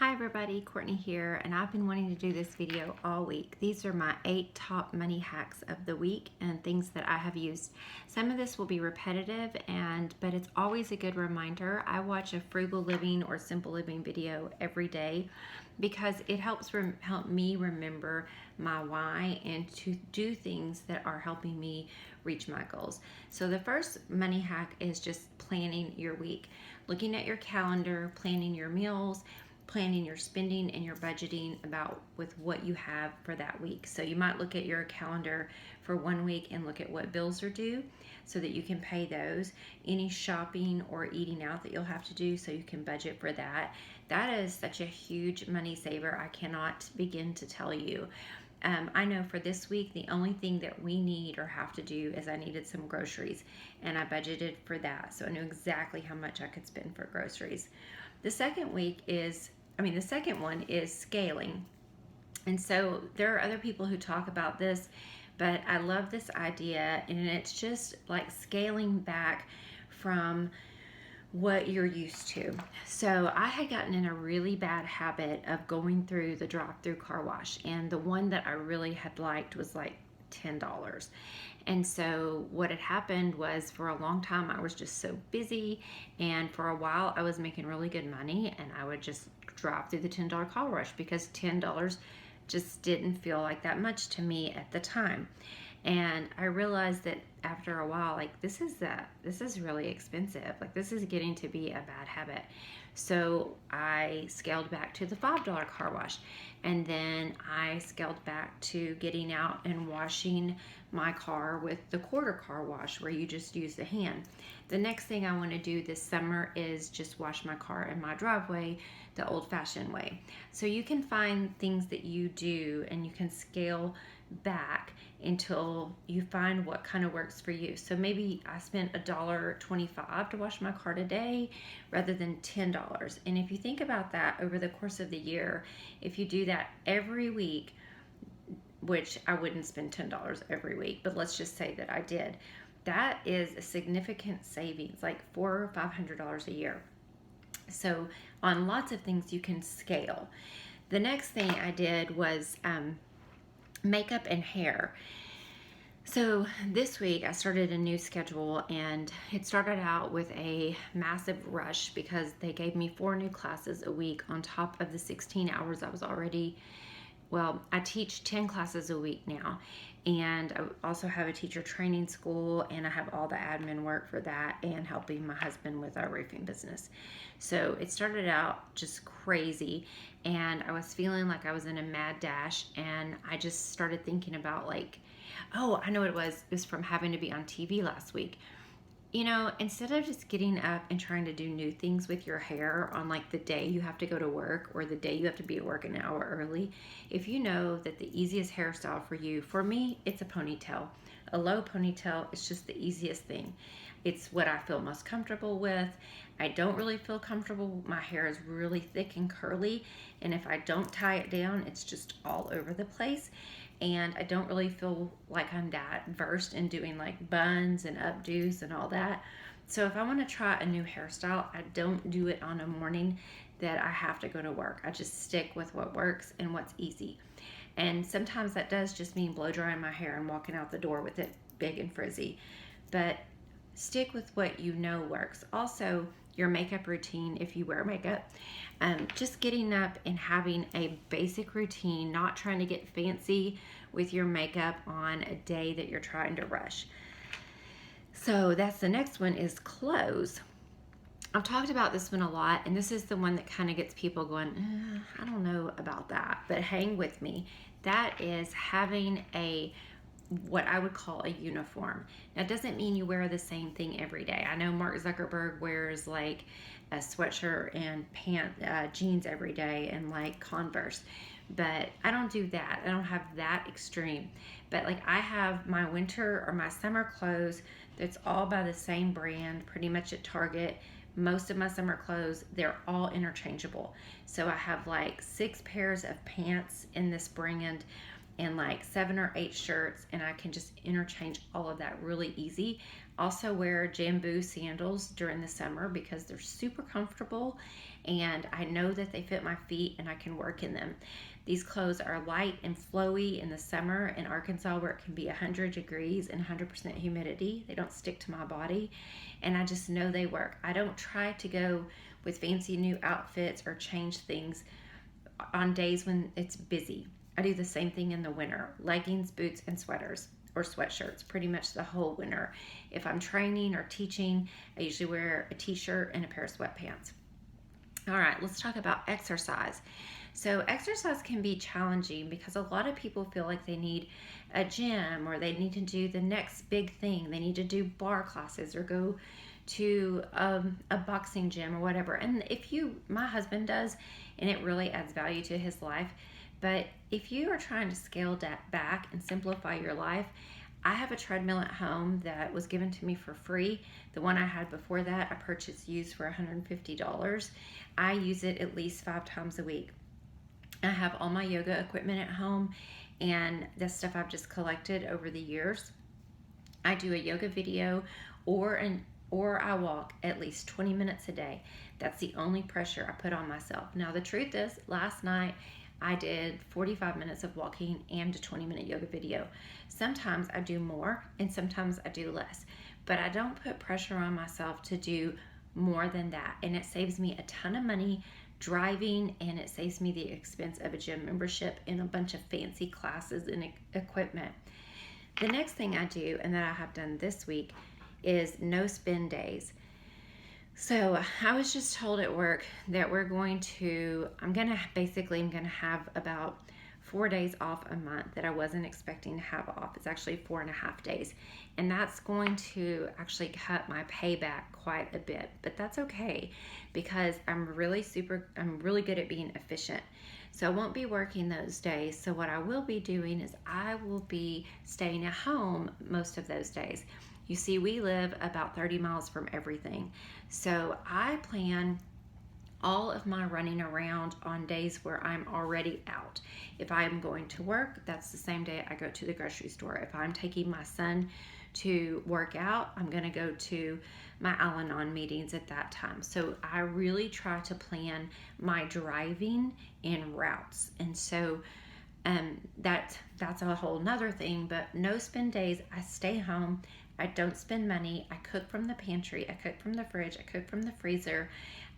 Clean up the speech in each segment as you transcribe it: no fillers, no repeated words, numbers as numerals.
Hi everybody, Courtney here, and I've been wanting to do this video all week. These are my 8 top money hacks of the week and things that I have used. Some of this will be repetitive, but it's always a good reminder. I watch a frugal living or simple living video every day because it helps help me remember my why and to do things that are helping me reach my goals. So the first money hack is just planning your week. Looking at your calendar, planning your meals, planning your spending and your budgeting about with what you have for that week. So you might look at your calendar for 1 week and look at what bills are due so that you can pay those, any shopping or eating out that you'll have to do so you can budget for that. That is such a huge money saver. I cannot begin to tell you. I know for this week, the only thing that we need or have to do is I needed some groceries, and I budgeted for that. So I knew exactly how much I could spend for groceries. The second the second one is scaling. And so there are other people who talk about this, but I love this idea, and it's just like scaling back from what you're used to. So I had gotten in a really bad habit of going through the drive-through car wash, and the one that I really had liked was like $10. And so what had happened was for a long time I was just so busy, and for a while I was making really good money, and I would just drive through the $10 car wash because $10 just didn't feel like that much to me at the time. And I realized that after a while, like this is really expensive. Like this is getting to be a bad habit. So I scaled back to the $5 car wash, and then I scaled back to getting out and washing my car with the quarter car wash where you just use the hand. The next thing I want to do this summer is just wash my car in my driveway the old-fashioned way. So you can find things that you do and you can scale back until you find what kind of works for you. So maybe I spent $1.25 to wash my car today rather than $10. And if you think about that over the course of the year, if you do that every week, which I wouldn't spend $10 every week, but let's just say that I did, that is a significant savings, like $400 or $500 a year. So on lots of things you can scale. The next thing I did was makeup and hair. So this week I started a new schedule, and it started out with a massive rush because they gave me 4 new classes a week on top of the 16 hours I was already, I teach 10 classes a week now, and I also have a teacher training school, and I have all the admin work for that and helping my husband with our roofing business. So it started out just crazy, and I was feeling like I was in a mad dash, and I just started thinking about like, oh, I know what it was. It was from having to be on TV last week. Instead of just getting up and trying to do new things with your hair on like the day you have to go to work or the day you have to be at work an hour early, if you know that the easiest hairstyle for you, for me, it's a ponytail. A low ponytail is just the easiest thing. It's what I feel most comfortable with. I don't really feel comfortable. My hair is really thick and curly, and if I don't tie it down, it's just all over the place. And I don't really feel like I'm that versed in doing like buns and updos and all that. So if I want to try a new hairstyle, I don't do it on a morning that I have to go to work. I just stick with what works and what's easy. And sometimes that does just mean blow drying my hair and walking out the door with it big and frizzy. But stick with what you know works. Also, your makeup routine if you wear makeup. Just getting up and having a basic routine, not trying to get fancy with your makeup on a day that you're trying to rush. So that's the next one is clothes. I've talked about this one a lot, and this is the one that kind of gets people going, I don't know about that, but hang with me. That is having what I would call a uniform. Now, it doesn't mean you wear the same thing every day. I know Mark Zuckerberg wears like a sweatshirt and jeans every day and like Converse, but I don't do that. I don't have that extreme. But like I have my winter or my summer clothes that's all by the same brand, pretty much at Target. Most of my summer clothes, they're all interchangeable. So I have like 6 pairs of pants in this brand and like 7 or 8 shirts, and I can just interchange all of that really easy. Also wear Jambu sandals during the summer because they're super comfortable and I know that they fit my feet and I can work in them. These clothes are light and flowy in the summer in Arkansas where it can be 100 degrees and 100% humidity. They don't stick to my body and I just know they work. I don't try to go with fancy new outfits or change things on days when it's busy. I do the same thing in the winter: leggings, boots, and sweaters or sweatshirts pretty much the whole winter. If I'm training or teaching, I usually wear a t-shirt and a pair of sweatpants. All right, let's talk about exercise. So exercise can be challenging because a lot of people feel like they need a gym or they need to do the next big thing. They need to do bar classes or go to a boxing gym or whatever. And my husband does, and it really adds value to his life. But if you are trying to scale that back and simplify your life, I have a treadmill at home that was given to me for free. The one I had before that, I purchased used for $150. I use it at least 5 times a week. I have all my yoga equipment at home and the stuff I've just collected over the years. I do a yoga video or I walk at least 20 minutes a day. That's the only pressure I put on myself. Now the truth is, last night I did 45 minutes of walking and a 20-minute yoga video. Sometimes I do more and sometimes I do less, but I don't put pressure on myself to do more than that, and it saves me a ton of money driving, and it saves me the expense of a gym membership and a bunch of fancy classes and equipment. The next thing I do, and that I have done this week, is no spend days. So I was just told at work that I'm gonna have about 4 days off a month that I wasn't expecting to have off. It's actually 4.5 days. And that's going to actually cut my payback quite a bit, but that's okay because I'm really good at being efficient. So I won't be working those days. So what I will be doing is I will be staying at home most of those days. You see, we live about 30 miles from everything. So I plan all of my running around on days where I'm already out. If I'm going to work, that's the same day I go to the grocery store. If I'm taking my son to work out, I'm going to go to my Al-Anon meetings at that time. So I really try to plan my driving in routes. And so that's a whole nother thing, but no spend days. I stay home. I don't spend money. I cook from the pantry. I cook from the fridge. I cook from the freezer.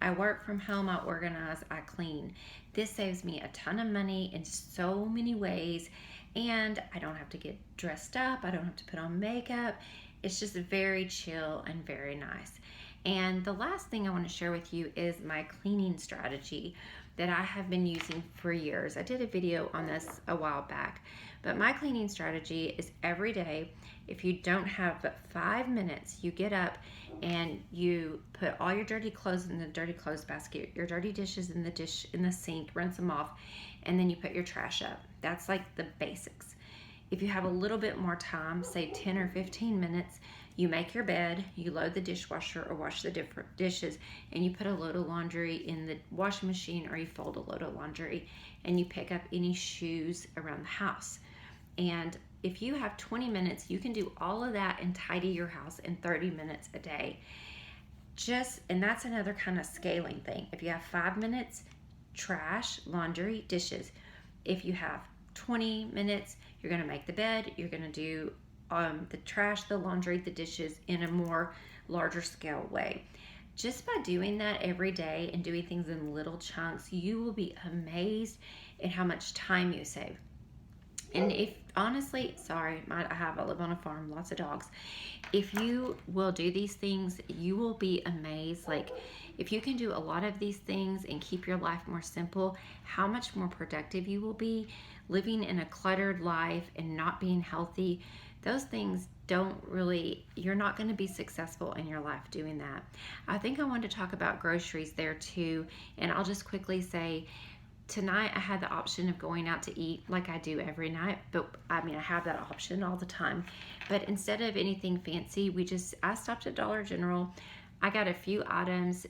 I work from home. I organize. I clean. This saves me a ton of money in so many ways, and I don't have to get dressed up. I don't have to put on makeup. It's just very chill and very nice. And the last thing I want to share with you is my cleaning strategy that I have been using for years. I did a video on this a while back, but my cleaning strategy is every day. If you don't have but 5 minutes, you get up and you put all your dirty clothes in the dirty clothes basket, your dirty dishes in the sink, rinse them off, and then you put your trash up. That's like the basics. If you have a little bit more time, say 10 or 15 minutes, you make your bed, you load the dishwasher or wash the different dishes, and you put a load of laundry in the washing machine, or you fold a load of laundry, and you pick up any shoes around the house. And if you have 20 minutes, you can do all of that and tidy your house in 30 minutes a day. And that's another kind of scaling thing. If you have 5 minutes, trash, laundry, dishes. If you have 20 minutes, you're going to make the bed, you're going to do the trash, the laundry, the dishes in a more larger scale way. Just by doing that every day and doing things in little chunks, you will be amazed at how much time you save. And if honestly, I live on a farm, lots of dogs. If you will do these things, you will be amazed. Like, if you can do a lot of these things and keep your life more simple, how much more productive you will be. Living in a cluttered life and not being healthy, those things you're not going to be successful in your life doing that. I think I wanted to talk about groceries there too. And I'll just quickly say, tonight I had the option of going out to eat like I do every night, but I have that option all the time. But instead of anything fancy, I stopped at Dollar General. I got a few items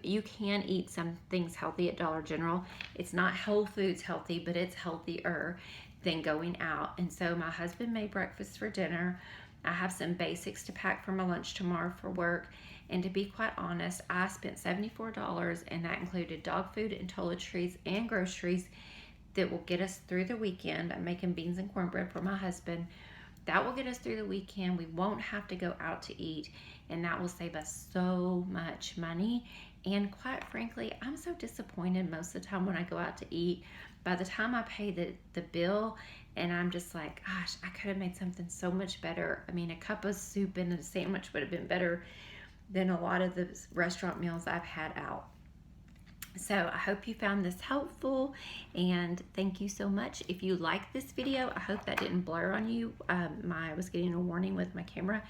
you can eat some things healthy at Dollar General. It's not Whole Foods healthy, but it's healthier than going out. And so my husband made breakfast for dinner. I have some basics to pack for my lunch tomorrow for work. And to be quite honest, I spent $74, and that included dog food and toiletries and groceries that will get us through the weekend. I'm making beans and cornbread for my husband. That will get us through the weekend. We won't have to go out to eat, and that will save us so much money. And quite frankly, I'm so disappointed most of the time when I go out to eat. By the time I pay the bill, and I'm just like, gosh, I could have made something so much better. I mean, a cup of soup and a sandwich would have been better than a lot of the restaurant meals I've had out. So I hope you found this helpful, and thank you so much. If you like this video, I hope that didn't blur on you. I was getting a warning with my camera.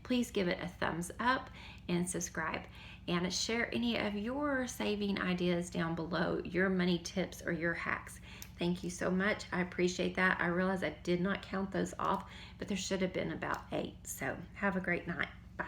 Please give it a thumbs up and subscribe, and share any of your saving ideas down below, your money tips or your hacks. Thank you so much. I appreciate that. I realize I did not count those off, but there should have been about 8. So have a great night. Bye.